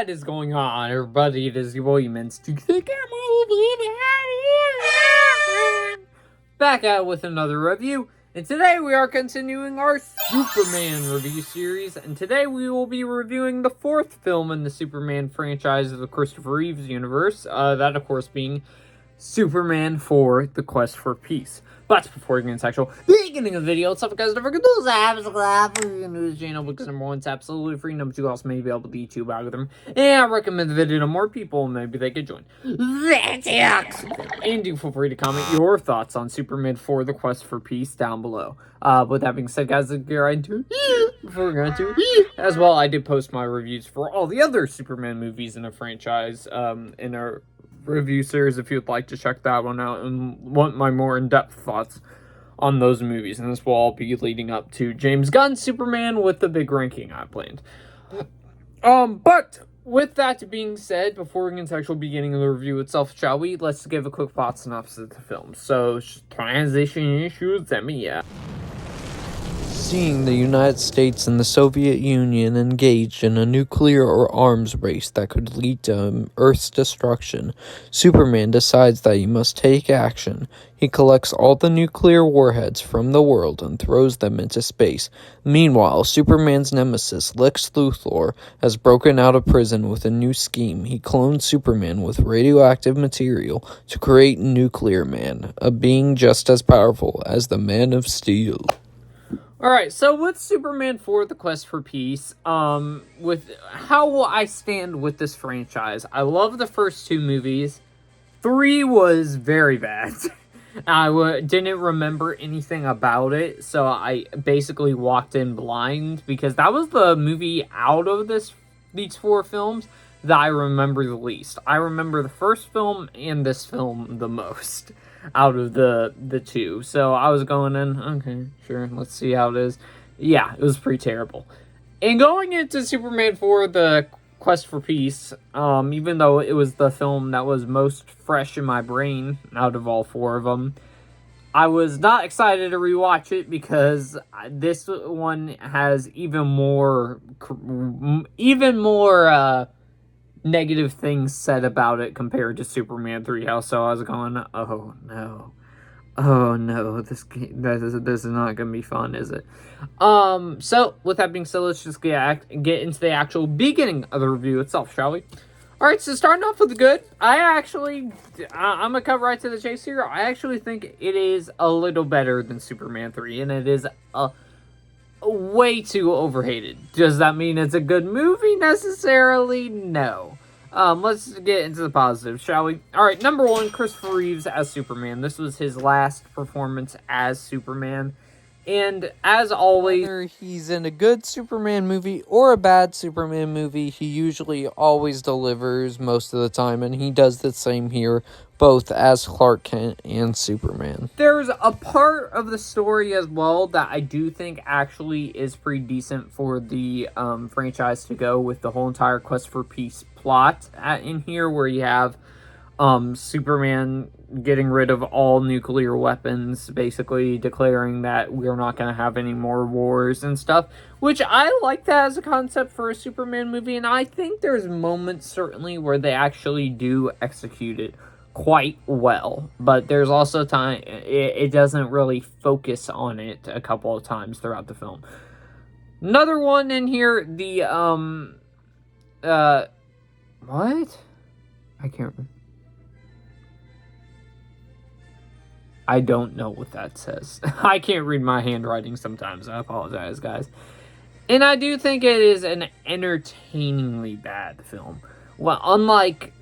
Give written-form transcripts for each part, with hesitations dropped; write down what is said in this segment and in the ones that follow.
What is going on, everybody? It is your boy Mints. Back out with another review, and today we are continuing our Superman review series, and today we will be reviewing the fourth film in the Superman franchise of the Christopher Reeves universe, that of course being Superman 4, The Quest for Peace. But before we get into actual beginning of the video, let's guys, don't forget to subscribe to the channel because number one, it's absolutely free. Number two, also maybe able to the YouTube algorithm. And I recommend the video to more people, maybe they could join. That's it! And do feel free to comment your thoughts on Superman 4, The Quest for Peace down below. With that being said, guys, let's get right into it. Before we go into it, as well, I did post my reviews for all the other Superman movies in the franchise in our review series if you'd like to check that one out and want my more in-depth thoughts on those movies. And this will all be leading up to James Gunn's Superman with the big ranking I planned. But with that being said, before we get into actual beginning of the review itself, shall we? Let's give a quick plot synopsis of the film. So, transition issues, Seeing the United States and the Soviet Union engaged in a nuclear or arms race that could lead to Earth's destruction, Superman decides that he must take action. He collects all the nuclear warheads from the world and throws them into space. Meanwhile, Superman's nemesis, Lex Luthor, has broken out of prison with a new scheme. He clones Superman with radioactive material to create Nuclear Man, a being just as powerful as the Man of Steel. Alright, so with Superman 4, The Quest for Peace, with how I stand with this franchise, I love the first two movies. 3 was very bad. I didn't remember anything about it, so I basically walked in blind, because that was the movie out of these 4 films that I remember the least. I remember the first film and this film the most out of the two. So I was going in, okay, sure, let's see how it is. Yeah, it was pretty terrible. And going into Superman 4, The Quest for Peace, even though it was the film that was most fresh in my brain out of all 4 of them, I was not excited to rewatch it because this one has even more negative things said about it compared to Superman 3. So I was going, oh no, this is not gonna be fun, is it? So with that being said, let's just get into the actual beginning of the review itself, shall we? All right, so starting off with the good, I'm gonna cut right to the chase here. I actually think it is a little better than Superman 3, and it is way too overhated. Does that mean it's a good movie necessarily? No. Let's get into the positives, shall we? Alright, number 1, Christopher Reeves as Superman. This was his last performance as Superman. And as always, whether he's in a good Superman movie or a bad Superman movie, he usually always delivers most of the time, and he does the same here, both as Clark Kent and Superman. There's a part of the story as well that I do think actually is pretty decent for the franchise to go with the whole entire Quest for Peace plot in here, where you have Superman getting rid of all nuclear weapons, basically declaring that we're not going to have any more wars and stuff, which I like that as a concept for a Superman movie, and I think there's moments certainly where they actually do execute it quite well, but there's also time it doesn't really focus on it a couple of times throughout the film. Another one in here, the what? I can't remember. I don't know what that says. I can't read my handwriting sometimes. I apologize, guys. And I do think it is an entertainingly bad film. Well, unlike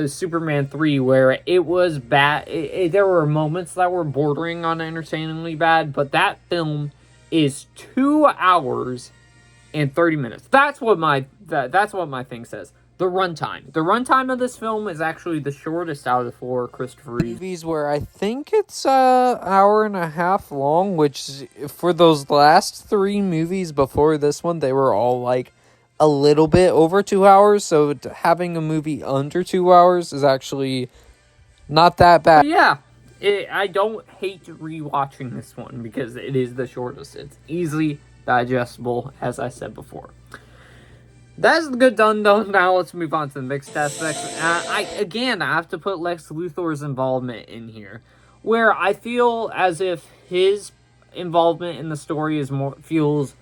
Superman 3, where it was bad, there were moments that were bordering on entertainingly bad, but that film is 2 hours and 30 minutes. That's what my thing says. The runtime of this film is actually the shortest out of the 4 Christopher Reeves movies, where I think it's an hour and a half long, which for those last 3 movies before this one, they were all like a little bit over 2 hours, so having a movie under 2 hours is actually not that bad. Yeah, I don't hate rewatching this one because it is the shortest. It's easily digestible, as I said before. That's good done, though. Now let's move on to the mixed aspects. I have to put Lex Luthor's involvement in here, where I feel as if his involvement in the story feels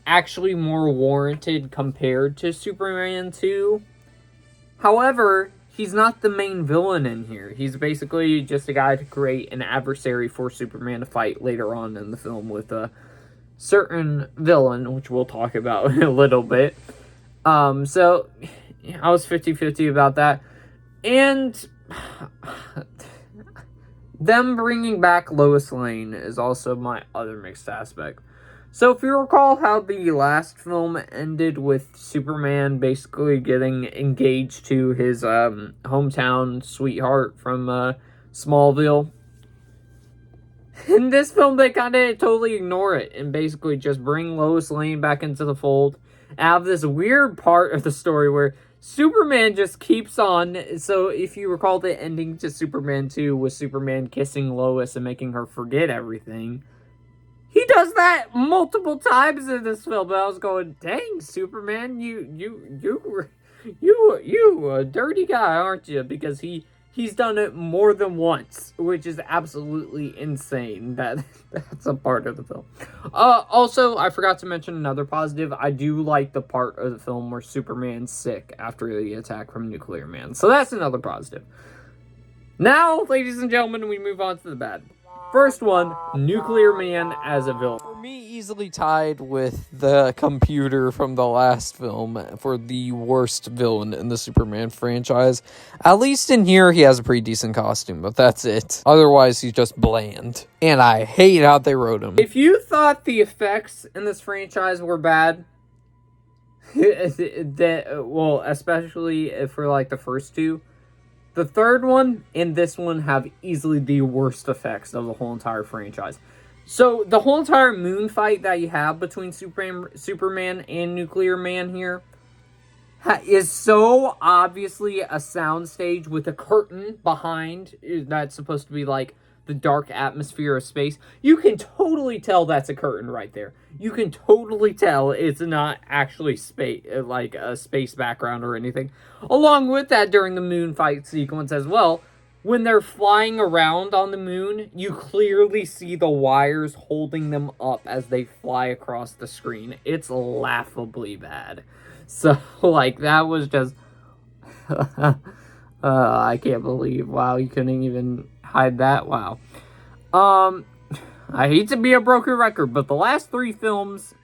actually more warranted compared to Superman 2. However, he's not the main villain in here. He's basically just a guy to create an adversary for Superman to fight later on in the film with a certain villain, which we'll talk about in a little bit. So I was 50-50 about that. And them bringing back Lois Lane is also my other mixed aspect. So if you recall how the last film ended with Superman basically getting engaged to his hometown sweetheart from Smallville, in this film they kind of totally ignore it and basically just bring Lois Lane back into the fold. Have this weird part of the story where Superman just keeps on. So if you recall, the ending to Superman 2 was Superman kissing Lois and making her forget everything. He does that multiple times in this film. And I was going, dang, Superman, you a dirty guy, aren't you? Because he's done it more than once, which is absolutely insane. That's a part of the film. Also, I forgot to mention another positive. I do like the part of the film where Superman's sick after the attack from Nuclear Man. So that's another positive. Now, ladies and gentlemen, we move on to the bad. First one, Nuclear Man as a villain. For me, easily tied with the computer from the last film for the worst villain in the Superman franchise. At least in here, he has a pretty decent costume, but that's it. Otherwise, he's just bland. And I hate how they wrote him. If you thought the effects in this franchise were bad, especially for like the first two, the third one and this one have easily the worst effects of the whole entire franchise. So the whole entire moon fight that you have between Superman and Nuclear Man here is so obviously a soundstage with a curtain behind that's supposed to be like the dark atmosphere of space. You can totally tell that's a curtain right there. You can totally tell it's not actually space, like a space background or anything. Along with that, during the moon fight sequence as well, when they're flying around on the moon, you clearly see the wires holding them up as they fly across the screen. It's laughably bad. So, like, that was just... I can't believe, wow, you couldn't even hide that, wow. I hate to be a broken record, but the last two films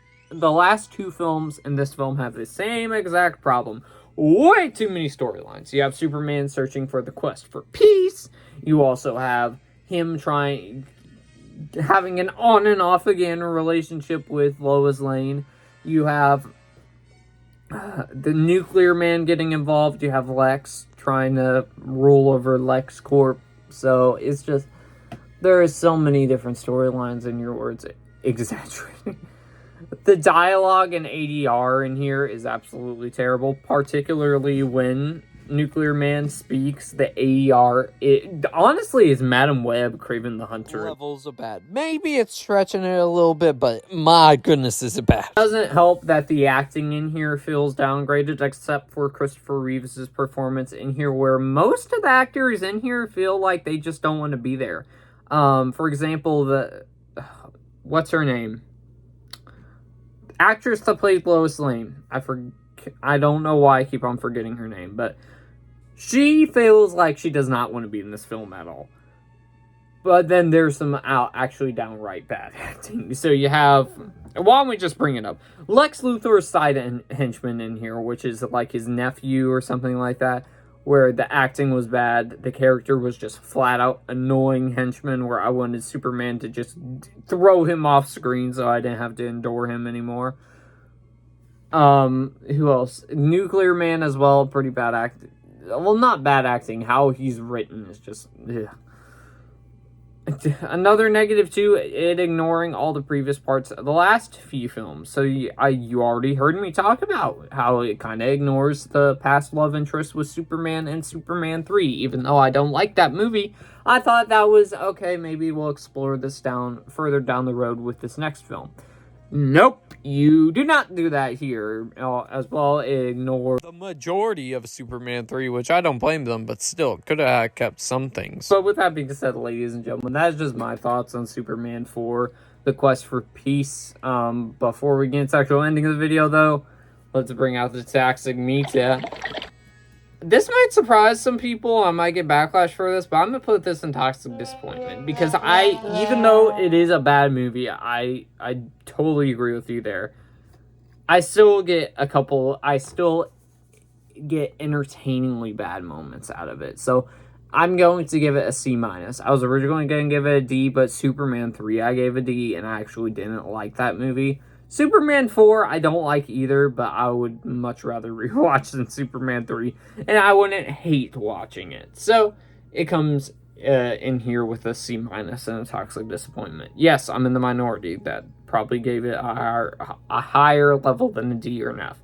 in this film have the same exact problem. Way too many storylines. You have Superman searching for the quest for peace. You also have him having an on and off again relationship with Lois Lane. You have the Nuclear Man getting involved. You have Lex trying to rule over LexCorp. So it's just, there is so many different storylines, in your words, exaggerating. The dialogue in ADR in here is absolutely terrible, particularly when Nuclear Man speaks. The ADR, it honestly is Madam Web, Kraven the Hunter. Levels of bad. Maybe it's stretching it a little bit, but my goodness, is it bad. It doesn't help that the acting in here feels downgraded, except for Christopher Reeves' performance in here, where most of the actors in here feel like they just don't want to be there. For example, what's her name? Actress that played Lois Lane. I don't know why I keep on forgetting her name, but she feels like she does not want to be in this film at all. But then there's some actually downright bad acting. So you have, why don't we just bring it up? Lex Luthor's side henchman in here, which is like his nephew or something like that, where the acting was bad. The character was just flat out annoying henchman, where I wanted Superman to just throw him off screen so I didn't have to endure him anymore. Who else? Nuclear Man as well, pretty bad acting. Well, not bad acting. How he's written is just... Ugh. Another negative too, it ignoring all the previous parts of the last few films. So you already heard me talk about how it kind of ignores the past love interest with Superman and Superman 3. Even though I don't like that movie, I thought that was okay. Maybe we'll explore this further down the road with this next film. Nope, you do not do that here. As well, ignore the majority of Superman 3, which I don't blame them, but still, could have kept some things. But with that being said, ladies and gentlemen, that is just my thoughts on Superman 4, The Quest for Peace. Before we get into the actual ending of the video, though, let's bring out the toxic media. This might surprise some people. I might get backlash for this, but I'm going to put this in toxic disappointment. Because even though it is a bad movie, I totally agree with you there. I still get entertainingly bad moments out of it. So I'm going to give it a C-. I was originally going to give it a D, but Superman 3 I gave a D, and I actually didn't like that movie. Superman 4 I don't like either, but I would much rather rewatch than Superman 3, and I wouldn't hate watching it. So it comes in here with a C- and a toxic disappointment. Yes, I'm in the minority that probably gave it a higher level than a D or an F.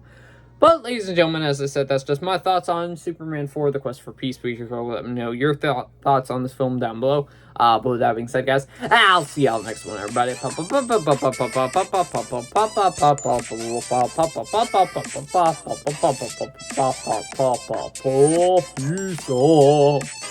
But, ladies and gentlemen, as I said, that's just my thoughts on Superman 4, The Quest for Peace. Please let me know your thoughts on this film down below. But with that being said, guys, I'll see y'all next one, everybody. Peace.